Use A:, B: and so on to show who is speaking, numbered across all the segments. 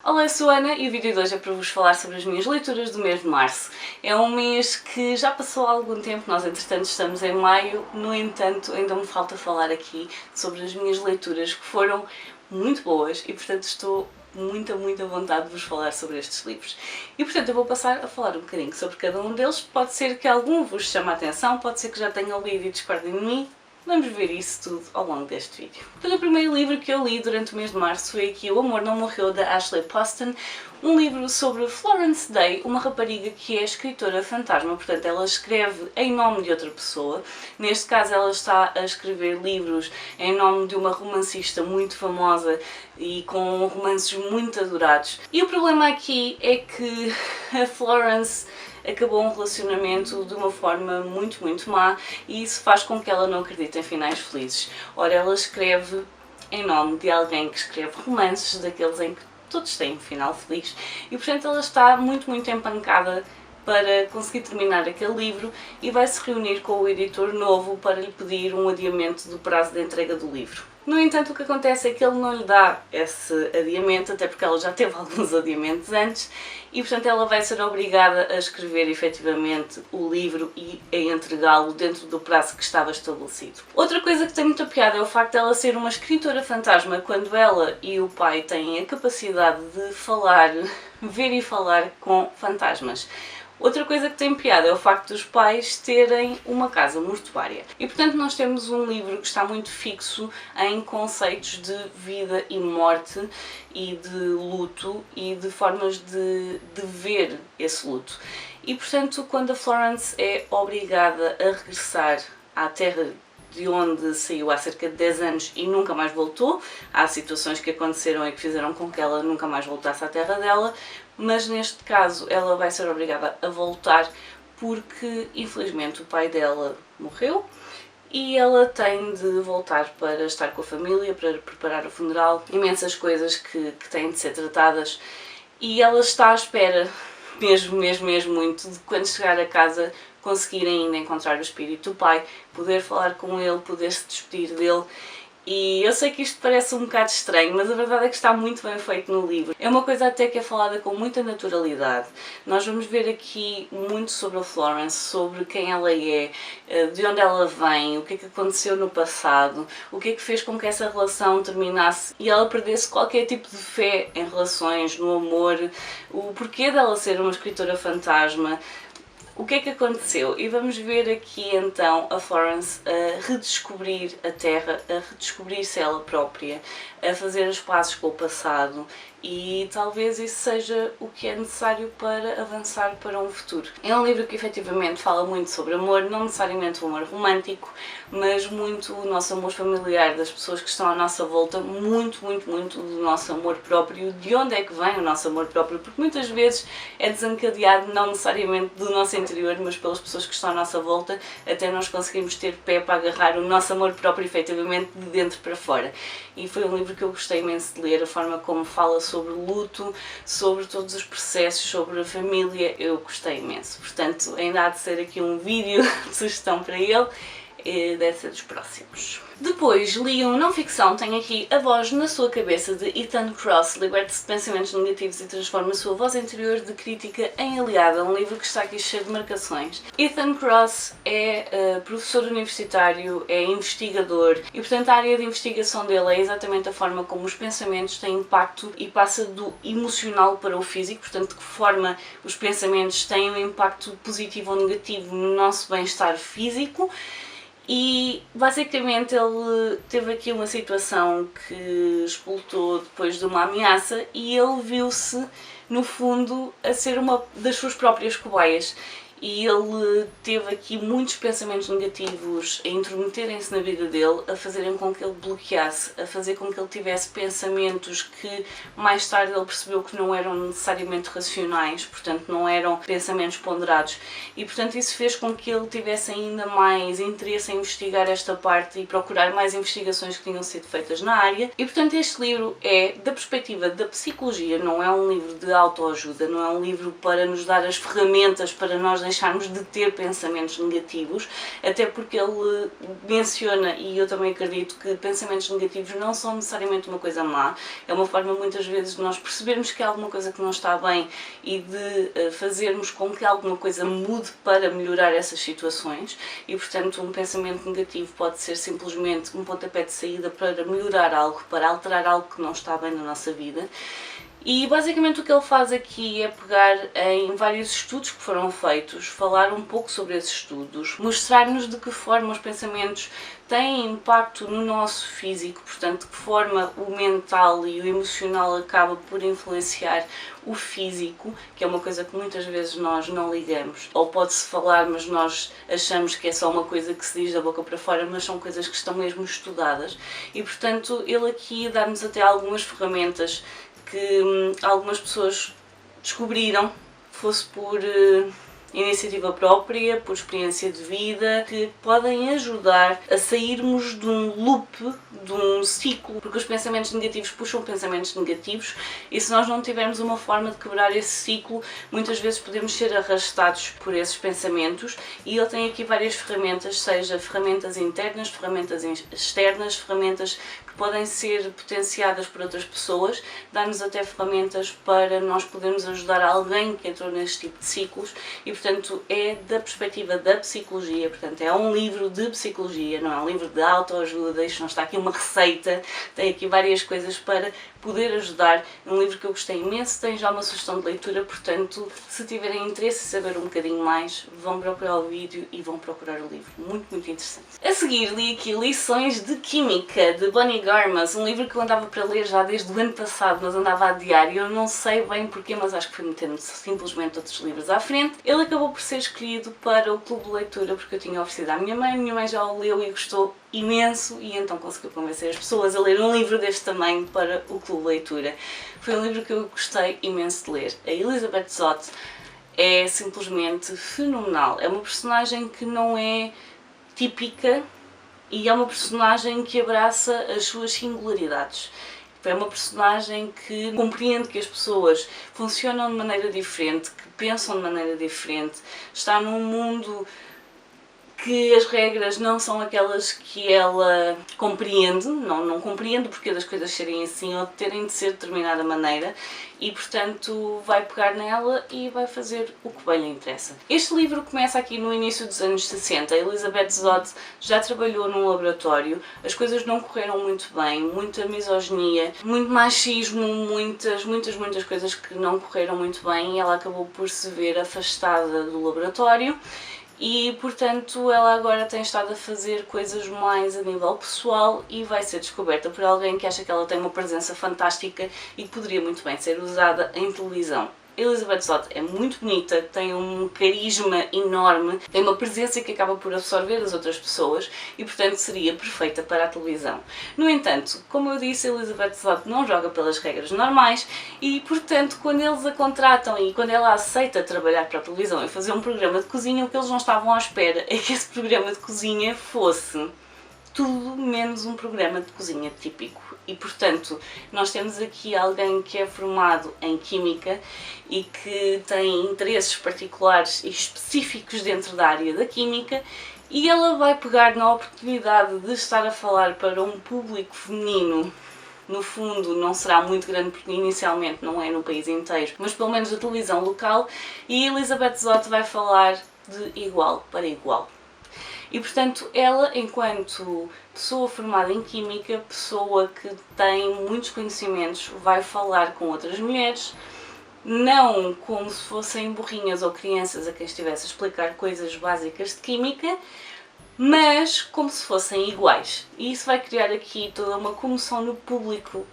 A: Olá, eu sou a Ana e o vídeo de hoje é para vos falar sobre as minhas leituras do mês de março. É um mês que já passou há algum tempo, nós entretanto estamos em maio, no entanto ainda me falta falar aqui sobre as minhas leituras que foram muito boas e portanto estou muita vontade de vos falar sobre estes livros. E portanto eu vou passar a falar um bocadinho sobre cada um deles, pode ser que algum vos chame a atenção, pode ser que já tenham lido e discordem de mim. Vamos ver isso tudo ao longo deste vídeo. Então, o primeiro livro que eu li durante o mês de março foi aqui O Amor Não Morreu, da Ashley Poston, um livro sobre Florence Day, uma rapariga que é escritora fantasma, portanto ela escreve em nome de outra pessoa. Neste caso ela está a escrever livros em nome de uma romancista muito famosa e com romances muito adorados. E o problema aqui é que a Florence acabou um relacionamento de uma forma muito má e isso faz com que ela não acredite em finais felizes. Ora, ela escreve em nome de alguém que escreve romances, daqueles em que todos têm um final feliz, e portanto ela está muito empancada para conseguir terminar aquele livro e vai se reunir com o editor novo para lhe pedir um adiamento do prazo de entrega do livro. No entanto, o que acontece é que ele não lhe dá esse adiamento, até porque ela já teve alguns adiamentos antes, e portanto ela vai ser obrigada a escrever efetivamente o livro e a entregá-lo dentro do prazo que estava estabelecido. Outra coisa que tem muita piada é o facto de ela ser uma escritora fantasma quando ela e o pai têm a capacidade de falar, ver e falar com fantasmas. Outra coisa que tem piada é o facto dos pais terem uma casa mortuária. E portanto nós temos um livro que está muito fixo em conceitos de vida e morte e de luto e de formas de ver esse luto. E portanto quando a Florence é obrigada a regressar à terra de onde saiu há cerca de 10 anos e nunca mais voltou, há situações que aconteceram e que fizeram com que ela nunca mais voltasse à terra dela, mas neste caso ela vai ser obrigada a voltar porque infelizmente o pai dela morreu e ela tem de voltar para estar com a família, para preparar o funeral, imensas coisas que têm de ser tratadas, e ela está à espera mesmo muito de quando chegar a casa conseguir ainda encontrar o espírito do pai, poder falar com ele, poder se despedir dele. E eu sei que isto parece um bocado estranho, mas a verdade é que está muito bem feito no livro. É uma coisa até que é falada com muita naturalidade. Nós vamos ver aqui muito sobre a Florence, sobre quem ela é, de onde ela vem, o que é que aconteceu no passado, o que é que fez com que essa relação terminasse e ela perdesse qualquer tipo de fé em relações, no amor, o porquê dela ser uma escritora fantasma. O que é que aconteceu? E vamos ver aqui então a Florence a redescobrir a Terra, a redescobrir-se ela própria, a fazer as pazes com o passado, e talvez isso seja o que é necessário para avançar para um futuro. É um livro que efetivamente fala muito sobre amor, não necessariamente o amor romântico, mas muito o nosso amor familiar, das pessoas que estão à nossa volta, muito do nosso amor próprio, de onde é que vem o nosso amor próprio, porque muitas vezes é desencadeado não necessariamente do nosso interior, mas pelas pessoas que estão à nossa volta, até nós conseguimos ter pé para agarrar o nosso amor próprio efetivamente de dentro para fora. E foi um livro que eu gostei imenso de ler, a forma como fala sobre luto, sobre todos os processos, sobre a família, eu gostei imenso. Portanto, ainda há de ser aqui um vídeo de sugestão para ele, e deve ser dos próximos. Depois li um não ficção, tem aqui A Voz na Sua Cabeça, de Ethan Kross. Liberte-se de pensamentos negativos e transforma a sua voz interior de crítica em aliada. Um livro que está aqui cheio de marcações. Ethan Kross é professor universitário, é investigador e portanto a área de investigação dele é exatamente a forma como os pensamentos têm impacto e passa do emocional para o físico, portanto de que forma os pensamentos têm um impacto positivo ou negativo no nosso bem-estar físico. E basicamente ele teve aqui uma situação que explotou depois de uma ameaça e ele viu-se, no fundo, a ser uma das suas próprias cobaias. E ele teve aqui muitos pensamentos negativos a intrometerem-se na vida dele, a fazerem com que ele bloqueasse, a fazer com que ele tivesse pensamentos que mais tarde ele percebeu que não eram necessariamente racionais, portanto não eram pensamentos ponderados, e portanto isso fez com que ele tivesse ainda mais interesse em investigar esta parte e procurar mais investigações que tinham sido feitas na área. E portanto este livro é da perspectiva da psicologia, não é um livro de autoajuda, não é um livro para nos dar as ferramentas para nós deixarmos de ter pensamentos negativos, até porque ele menciona, e eu também acredito, que pensamentos negativos não são necessariamente uma coisa má, é uma forma muitas vezes de nós percebermos que há alguma coisa que não está bem e de fazermos com que alguma coisa mude para melhorar essas situações, e portanto um pensamento negativo pode ser simplesmente um pontapé de saída para melhorar algo, para alterar algo que não está bem na nossa vida. E basicamente o que ele faz aqui é pegar em vários estudos que foram feitos, falar um pouco sobre esses estudos, mostrar-nos de que forma os pensamentos têm impacto no nosso físico, portanto, de que forma o mental e o emocional acaba por influenciar o físico, que é uma coisa que muitas vezes nós não ligamos. Ou pode-se falar, mas nós achamos que é só uma coisa que se diz da boca para fora, mas são coisas que estão mesmo estudadas. E portanto, ele aqui dá-nos até algumas ferramentas que algumas pessoas descobriram, fosse por iniciativa própria, por experiência de vida, que podem ajudar a sairmos de um loop, de um ciclo, porque os pensamentos negativos puxam pensamentos negativos e se nós não tivermos uma forma de quebrar esse ciclo, muitas vezes podemos ser arrastados por esses pensamentos. E ele tem aqui várias ferramentas, seja ferramentas internas, ferramentas externas, ferramentas que podem ser potenciadas por outras pessoas, dá-nos até ferramentas para nós podermos ajudar alguém que entrou neste tipo de ciclos e, portanto, é da perspectiva da psicologia, portanto, é um livro de psicologia, não é um livro de autoajuda, isto não está aqui uma receita, tem aqui várias coisas para poder ajudar. É um livro que eu gostei imenso, tem já uma sugestão de leitura, portanto, se tiverem interesse em saber um bocadinho mais, vão procurar o vídeo e vão procurar o livro, muito, muito interessante. A seguir li aqui Lições de Química, de Bonnie Garmas, um livro que eu andava para ler já desde o ano passado, mas andava a adiar e eu não sei bem porquê, mas acho que fui metendo simplesmente outros livros à frente. Ele acabou por ser escolhido para o clube de leitura porque eu tinha oferecido à minha mãe já o leu e gostou imenso e então conseguiu convencer as pessoas a ler um livro deste tamanho para o clube de leitura. Foi um livro que eu gostei imenso de ler. A Elizabeth Zott é simplesmente fenomenal, é uma personagem que não é típica e é uma personagem que abraça as suas singularidades. É uma personagem que compreende que as pessoas funcionam de maneira diferente, que pensam de maneira diferente, está num mundo que as regras não são aquelas que ela compreende, não compreende o porquê das coisas serem assim ou de terem de ser de determinada maneira e, portanto, vai pegar nela e vai fazer o que bem lhe interessa. Este livro começa aqui no início dos anos 60. A Elizabeth Zott já trabalhou num laboratório, as coisas não correram muito bem, muita misoginia, muito machismo, muitas coisas que não correram muito bem e ela acabou por se ver afastada do laboratório. E, portanto, ela agora tem estado a fazer coisas mais a nível pessoal e vai ser descoberta por alguém que acha que ela tem uma presença fantástica e que poderia muito bem ser usada em televisão. Elizabeth Zott é muito bonita, tem um carisma enorme, tem uma presença que acaba por absorver as outras pessoas e, portanto, seria perfeita para a televisão. No entanto, como eu disse, Elizabeth Zott não joga pelas regras normais e, portanto, quando eles a contratam e quando ela aceita trabalhar para a televisão e fazer um programa de cozinha, o que eles não estavam à espera é que esse programa de cozinha fosse tudo menos um programa de cozinha típico. E, portanto, nós temos aqui alguém que é formado em Química e que tem interesses particulares e específicos dentro da área da Química e ela vai pegar na oportunidade de estar a falar para um público feminino. No fundo não será muito grande porque inicialmente não é no país inteiro, mas pelo menos da televisão local, e Elizabeth Zott vai falar de igual para igual. E, portanto, ela, enquanto pessoa formada em Química, pessoa que tem muitos conhecimentos, vai falar com outras mulheres, não como se fossem burrinhas ou crianças a quem estivesse a explicar coisas básicas de Química, mas como se fossem iguais. E isso vai criar aqui toda uma comoção no público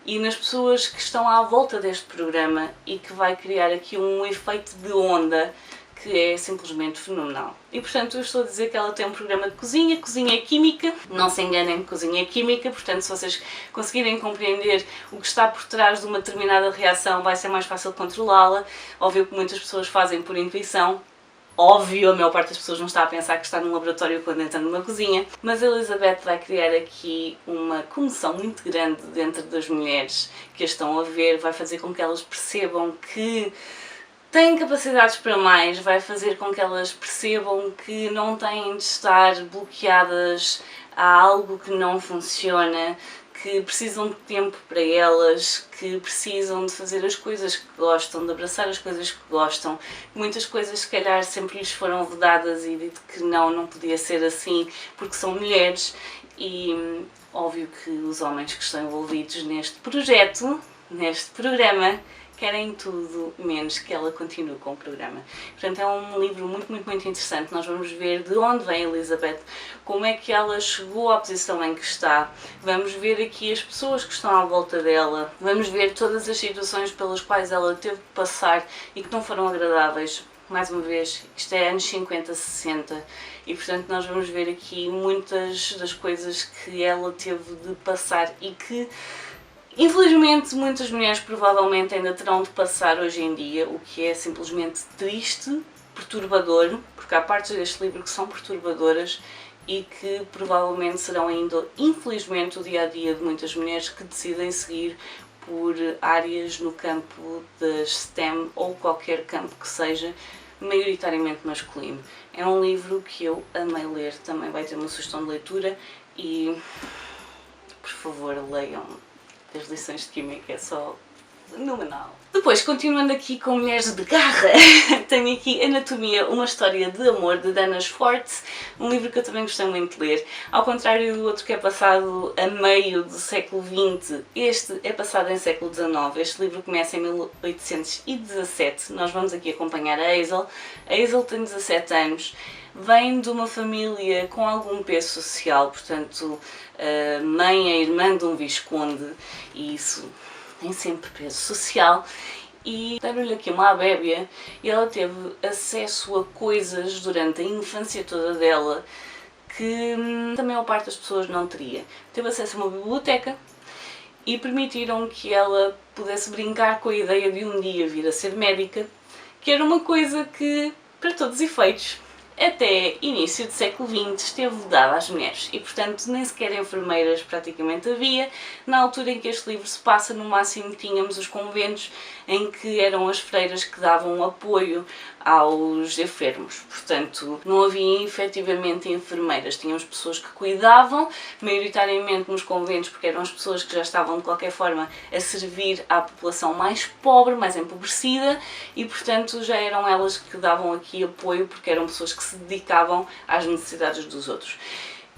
A: e nas pessoas que estão à volta deste programa e que vai criar aqui um efeito de onda que é simplesmente fenomenal. E, portanto, eu estou a dizer que ela tem um programa de cozinha, cozinha é química, não se enganem, cozinha é química, portanto, se vocês conseguirem compreender o que está por trás de uma determinada reação, vai ser mais fácil controlá-la. Óbvio que muitas pessoas fazem por intuição, óbvio, a maior parte das pessoas não está a pensar que está num laboratório quando entra numa cozinha, mas a Elizabeth vai criar aqui uma comoção muito grande dentro das mulheres que a estão a ver, vai fazer com que elas percebam que têm capacidades para mais, vai fazer com que elas percebam que não têm de estar bloqueadas a algo que não funciona, que precisam de tempo para elas, que precisam de fazer as coisas que gostam, de abraçar as coisas que gostam. Muitas coisas se calhar sempre lhes foram vedadas e dito que não podia ser assim porque são mulheres e óbvio que os homens que estão envolvidos neste projeto, neste programa, querem tudo menos que ela continue com o programa. Portanto, é um livro muito interessante. Nós vamos ver de onde vem a Elizabeth, como é que ela chegou à posição em que está, vamos ver aqui as pessoas que estão à volta dela, vamos ver todas as situações pelas quais ela teve de passar e que não foram agradáveis. Mais uma vez, isto é anos 50, 60 e portanto nós vamos ver aqui muitas das coisas que ela teve de passar e que infelizmente muitas mulheres provavelmente ainda terão de passar hoje em dia, o que é simplesmente triste, perturbador, porque há partes deste livro que são perturbadoras e que provavelmente serão ainda, infelizmente, o dia-a-dia de muitas mulheres que decidem seguir por áreas no campo das STEM ou qualquer campo que seja, maioritariamente masculino. É um livro que eu amei ler, também vai ter uma sugestão de leitura e, por favor, leiam. As lições de Química é só fenomenal. Depois, continuando aqui com Mulheres de Garra, tenho aqui Anatomia, uma história de amor, de Dana Schwartz, um livro que eu também gostei muito de ler. Ao contrário do outro que é passado a meio do século XX, este é passado em século XIX. Este livro começa em 1817. Nós vamos aqui acompanhar a Hazel. A Hazel tem 17 anos. Vem de uma família com algum peso social, portanto, a mãe é irmã de um visconde e isso tem sempre peso social. E deram-lhe aqui uma abébia e ela teve acesso a coisas durante a infância toda dela que também a maior parte das pessoas não teria. Teve acesso a uma biblioteca e permitiram que ela pudesse brincar com a ideia de um dia vir a ser médica, que era uma coisa que, para todos os efeitos, até início do século XX esteve vedada às mulheres e, portanto, nem sequer enfermeiras praticamente havia. Na altura em que este livro se passa, no máximo tínhamos os conventos em que eram as freiras que davam apoio aos enfermos. Portanto, não havia efetivamente enfermeiras, tínhamos pessoas que cuidavam, maioritariamente nos conventos, porque eram as pessoas que já estavam de qualquer forma a servir à população mais pobre, mais empobrecida e, portanto, já eram elas que davam aqui apoio porque eram pessoas que se dedicavam às necessidades dos outros.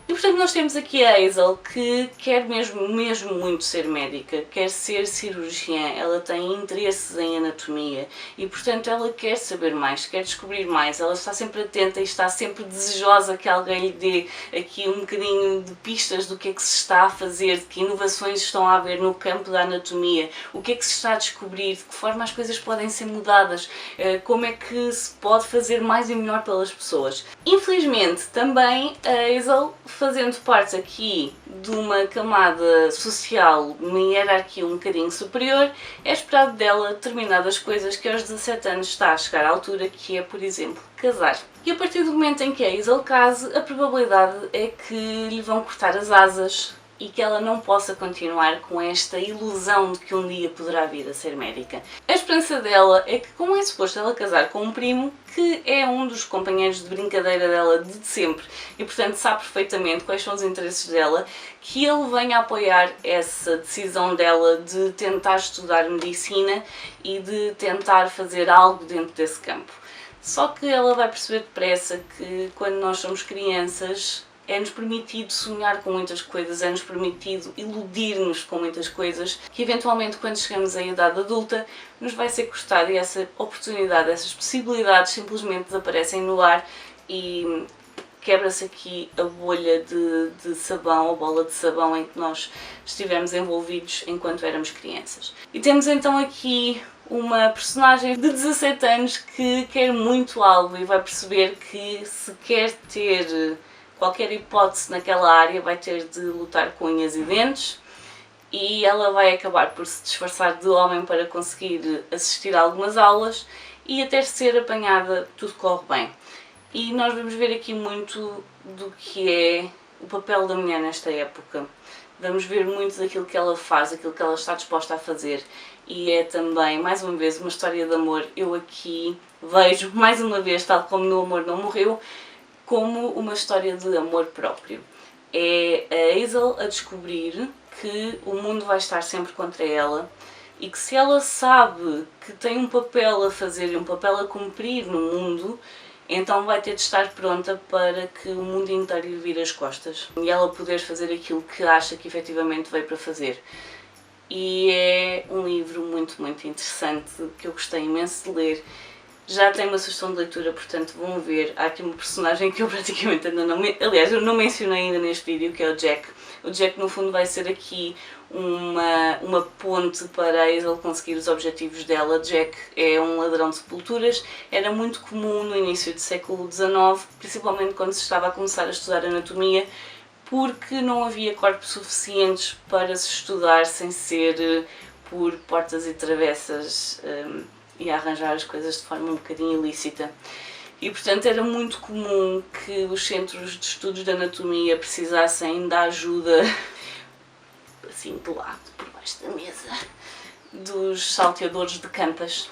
A: E portanto nós temos aqui a Hazel que quer mesmo muito ser médica, quer ser cirurgiã, ela tem interesses em anatomia e portanto ela quer saber mais, quer descobrir mais, ela está sempre atenta e está sempre desejosa que alguém lhe dê aqui um bocadinho de pistas do que é que se está a fazer, de que inovações estão a haver no campo da anatomia, o que é que se está a descobrir, de que forma as coisas podem ser mudadas, como é que se pode fazer mais e melhor pelas pessoas. Infelizmente também a Hazel, fazendo parte aqui de uma camada social, uma hierarquia um bocadinho superior, é esperado dela determinadas coisas que aos 17 anos está a chegar à altura, que é, por exemplo, casar. E a partir do momento em que a Hazel case, a probabilidade é que lhe vão cortar as asas e que ela não possa continuar com esta ilusão de que um dia poderá vir a ser médica. A esperança dela é que, como é suposto ela casar com um primo, que é um dos companheiros de brincadeira dela de sempre e, portanto, sabe perfeitamente quais são os interesses dela, que ele venha a apoiar essa decisão dela de tentar estudar medicina e de tentar fazer algo dentro desse campo. Só que ela vai perceber depressa que, quando nós somos crianças, é-nos permitido sonhar com muitas coisas, é-nos permitido iludir-nos com muitas coisas, que eventualmente quando chegamos à idade adulta nos vai ser cortado e essa oportunidade, essas possibilidades simplesmente desaparecem no ar e quebra-se aqui a bolha de sabão, a bola de sabão em que nós estivemos envolvidos enquanto éramos crianças. E temos então aqui uma personagem de 17 anos que quer muito algo e vai perceber que se quer ter qualquer hipótese naquela área vai ter de lutar com unhas e dentes e ela vai acabar por se disfarçar de homem para conseguir assistir a algumas aulas e até ser apanhada, tudo corre bem. E nós vamos ver aqui muito do que é o papel da mulher nesta época. Vamos ver muito daquilo que ela faz, aquilo que ela está disposta a fazer e é também, mais uma vez, uma história de amor. Eu aqui vejo, mais uma vez, tal como no Amor Não Morreu, como uma história de amor próprio. É a Hazel a descobrir que o mundo vai estar sempre contra ela e que se ela sabe que tem um papel a fazer e um papel a cumprir no mundo, então vai ter de estar pronta para que o mundo inteiro lhe vire as costas e ela poder fazer aquilo que acha que efetivamente veio para fazer. E é um livro muito, muito interessante, que eu gostei imenso de ler. Já tem uma sugestão de leitura, portanto vão ver. Há aqui uma personagem que eu praticamente ainda não... Aliás, eu não mencionei ainda neste vídeo, que é o Jack. O Jack, no fundo, vai ser aqui uma ponte para a Hazel conseguir os objetivos dela. Jack é um ladrão de sepulturas. Era muito comum no início do século XIX, principalmente quando se estava a começar a estudar anatomia, porque não havia corpos suficientes para se estudar sem ser por portas e travessas e a arranjar as coisas de forma um bocadinho ilícita. E portanto era muito comum que os centros de estudos de anatomia precisassem da ajuda, assim de lado, por baixo da mesa, dos salteadores de campas,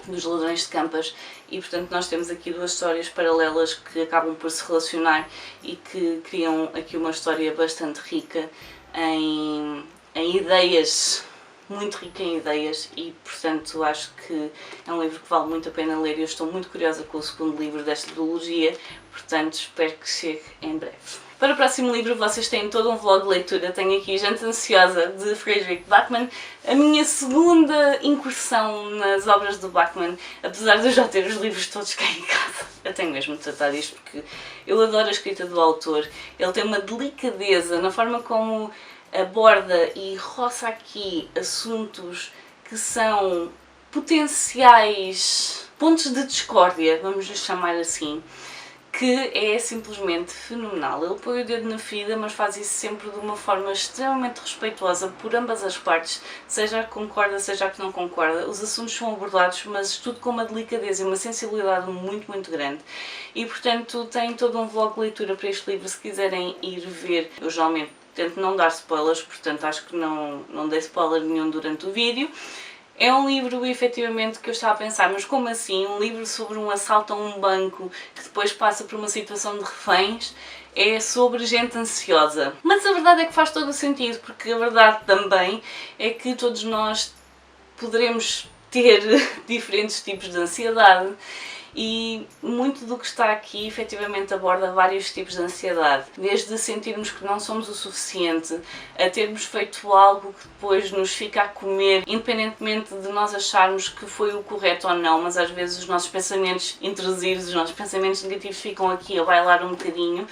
A: dos ladrões de campas, e portanto nós temos aqui duas histórias paralelas que acabam por se relacionar e que criam aqui uma história bastante rica em ideias, muito rica em ideias, e portanto acho que é um livro que vale muito a pena ler e eu estou muito curiosa com o segundo livro desta trilogia, portanto espero que chegue em breve. Para o próximo livro vocês têm todo um vlog de leitura. Tenho aqui Gente Ansiosa, de Frederick Backman, a minha segunda incursão nas obras do Backman, apesar de eu já ter os livros todos cá em casa. Eu tenho mesmo de tratar disto porque eu adoro a escrita do autor. Ele tem uma delicadeza na forma como aborda e roça aqui assuntos que são potenciais pontos de discórdia, vamos lhes chamar assim, que é simplesmente fenomenal. Ele põe o dedo na ferida, mas faz isso sempre de uma forma extremamente respeitosa por ambas as partes, seja a que concorda, seja a que não concorda. Os assuntos são abordados, mas tudo com uma delicadeza e uma sensibilidade muito, muito grande. E portanto tem todo um vlog de leitura para este livro, se quiserem ir ver. Eu geralmente tento não dar spoilers, portanto acho que não dei spoiler nenhum durante o vídeo. É um livro, efetivamente, que eu estava a pensar, mas como assim? Um livro sobre um assalto a um banco que depois passa por uma situação de reféns? É sobre gente ansiosa. Mas a verdade é que faz todo o sentido, porque a verdade também é que todos nós poderemos ter diferentes tipos de ansiedade. E muito do que está aqui efetivamente aborda vários tipos de ansiedade, desde sentirmos que não somos o suficiente, a termos feito algo que depois nos fica a comer, independentemente de nós acharmos que foi o correto ou não, mas às vezes os nossos pensamentos intrusivos, os nossos pensamentos negativos ficam aqui a bailar um bocadinho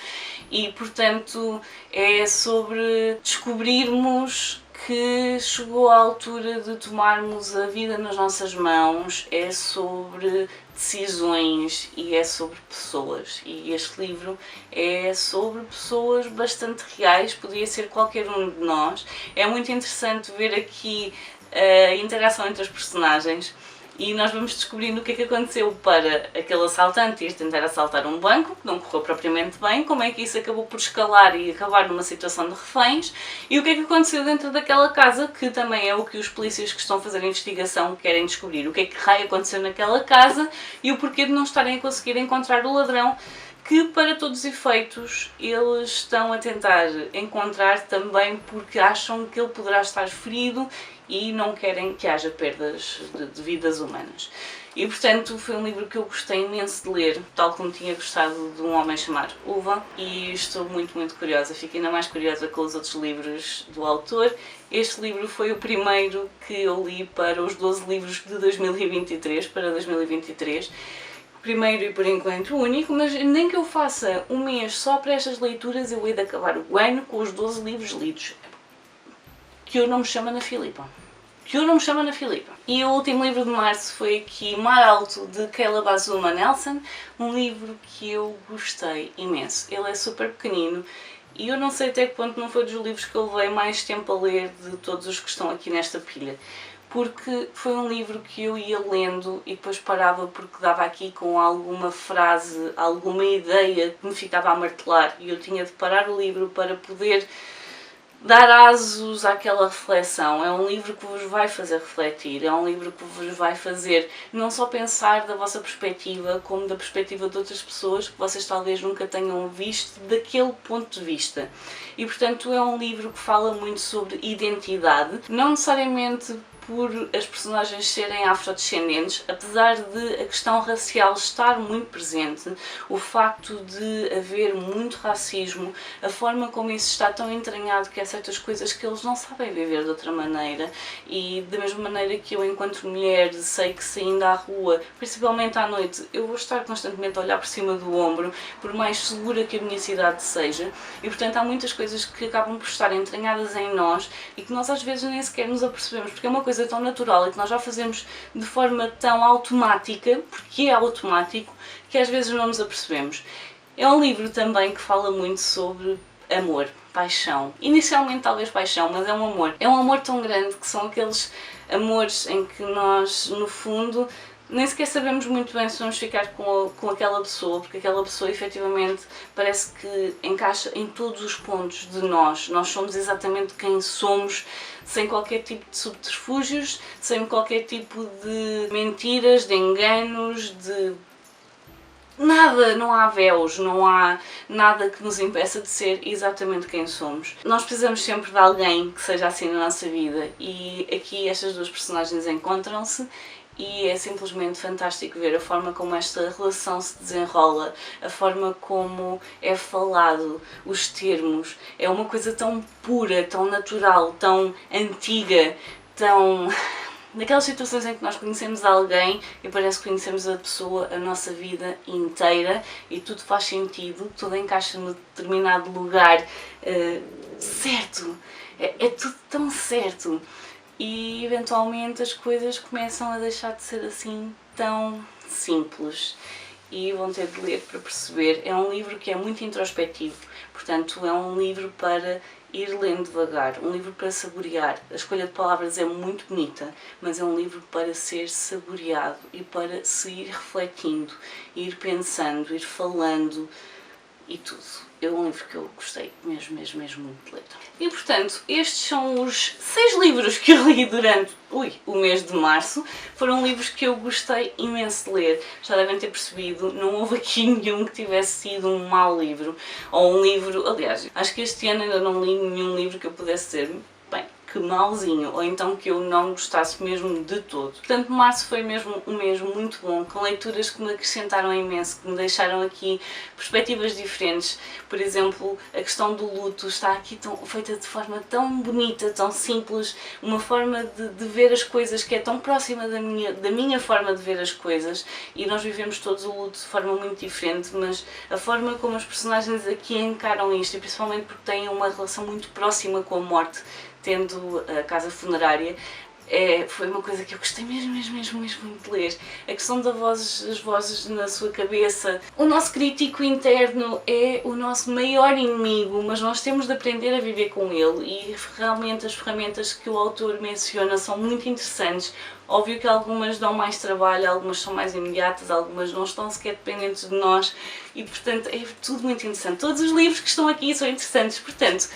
A: e portanto é sobre descobrirmos que chegou a altura de tomarmos a vida nas nossas mãos, é sobre decisões e é sobre pessoas. E este livro é sobre pessoas bastante reais, podia ser qualquer um de nós. É muito interessante ver aqui a interação entre os personagens e nós vamos descobrindo o que é que aconteceu para aquele assaltante ir tentar assaltar um banco, que não correu propriamente bem, como é que isso acabou por escalar e acabar numa situação de reféns, e o que é que aconteceu dentro daquela casa, que também é o que os polícias que estão a fazer a investigação querem descobrir. O que é que raio aconteceu naquela casa e o porquê de não estarem a conseguir encontrar o ladrão, que para todos os efeitos eles estão a tentar encontrar também porque acham que ele poderá estar ferido e não querem que haja perdas de vidas humanas. E portanto foi um livro que eu gostei imenso de ler, tal como tinha gostado de Um Homem Chamado Uva, e estou muito, muito curiosa, fico ainda mais curiosa com os outros livros do autor. Este livro foi o primeiro que eu li para os 12 livros de 2023, para 2023. Primeiro e por enquanto único, mas nem que eu faça um mês só para estas leituras, eu hei de acabar o ano com os 12 livros lidos. Que eu não me chamo Ana Filipa. Que eu não me chamo Ana Filipa. E o último livro de março foi aqui Mar Alto, de Caleb Azuma Nelson, um livro que eu gostei imenso. Ele é super pequenino e eu não sei até que ponto não foi dos livros que eu levei mais tempo a ler de todos os que estão aqui nesta pilha. Porque foi um livro que eu ia lendo e depois parava porque dava aqui com alguma frase, alguma ideia que me ficava a martelar e eu tinha de parar o livro para poder dar asos àquela reflexão. É um livro que vos vai fazer refletir, é um livro que vos vai fazer não só pensar da vossa perspectiva, como da perspectiva de outras pessoas que vocês talvez nunca tenham visto daquele ponto de vista. E portanto é um livro que fala muito sobre identidade, não necessariamente por as personagens serem afrodescendentes, apesar de a questão racial estar muito presente, o facto de haver muito racismo, a forma como isso está tão entranhado que há certas coisas que eles não sabem viver de outra maneira, e da mesma maneira que eu, enquanto mulher, sei que saindo à rua, principalmente à noite, eu vou estar constantemente a olhar por cima do ombro, por mais segura que a minha cidade seja, e portanto há muitas coisas que acabam por estar entranhadas em nós e que nós às vezes nem sequer nos apercebemos, porque é uma coisa tão natural e que nós já fazemos de forma tão automática, porque é automático, que às vezes não nos apercebemos. É um livro também que fala muito sobre amor, paixão. Inicialmente talvez paixão, mas é um amor. É um amor tão grande que são aqueles amores em que nós, no fundo, nem sequer sabemos muito bem se vamos ficar com aquela pessoa, porque aquela pessoa efetivamente parece que encaixa em todos os pontos de nós. Nós somos exatamente quem somos, sem qualquer tipo de subterfúgios, sem qualquer tipo de mentiras, de enganos, de nada, não há véus, não há nada que nos impeça de ser exatamente quem somos. Nós precisamos sempre de alguém que seja assim na nossa vida e aqui estas duas personagens encontram-se e é simplesmente fantástico ver a forma como esta relação se desenrola, a forma como é falado, os termos, é uma coisa tão pura, tão natural, tão antiga, tão... Naquelas situações em que nós conhecemos alguém e parece que conhecemos a pessoa a nossa vida inteira e tudo faz sentido, tudo encaixa no determinado lugar certo, é tudo tão certo e eventualmente as coisas começam a deixar de ser assim tão simples e vão ter de ler para perceber. É um livro que é muito introspectivo, portanto é um livro para ir lendo devagar, um livro para saborear. A escolha de palavras é muito bonita, mas é um livro para ser saboreado e para se ir refletindo, ir pensando, ir falando e tudo. É um livro que eu gostei mesmo muito de ler. E portanto, estes são os 6 livros que eu li durante o mês de março. Foram livros que eu gostei imenso de ler. Já devem ter percebido, não houve aqui nenhum que tivesse sido um mau livro. Ou um livro, aliás, acho que este ano ainda não li nenhum livro que eu pudesse dizer, bem, que mauzinho, ou então que eu não gostasse mesmo de todo. Portanto, março foi mesmo um mês muito bom, com leituras que me acrescentaram imenso, que me deixaram aqui perspectivas diferentes. Por exemplo, a questão do luto está aqui feita de forma tão bonita, tão simples, uma forma de ver as coisas que é tão próxima da minha forma de ver as coisas, e nós vivemos todos o luto de forma muito diferente, mas a forma como os personagens aqui encaram isto, e principalmente porque têm uma relação muito próxima com a morte, tendo a casa funerária, foi uma coisa que eu gostei mesmo muito de ler. A questão as vozes na sua cabeça. O nosso crítico interno é o nosso maior inimigo, mas nós temos de aprender a viver com ele, e realmente as ferramentas que o autor menciona são muito interessantes. Óbvio que algumas dão mais trabalho, algumas são mais imediatas, algumas não estão sequer dependentes de nós, e portanto é tudo muito interessante. Todos os livros que estão aqui são interessantes, portanto,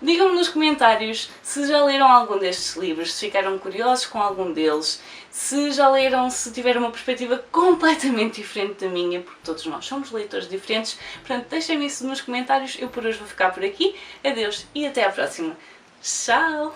A: digam-me nos comentários se já leram algum destes livros, se ficaram curiosos com algum deles, se já leram, se tiveram uma perspectiva completamente diferente da minha, porque todos nós somos leitores diferentes. Portanto, deixem-me isso nos comentários. Eu por hoje vou ficar por aqui. Adeus e até à próxima. Tchau!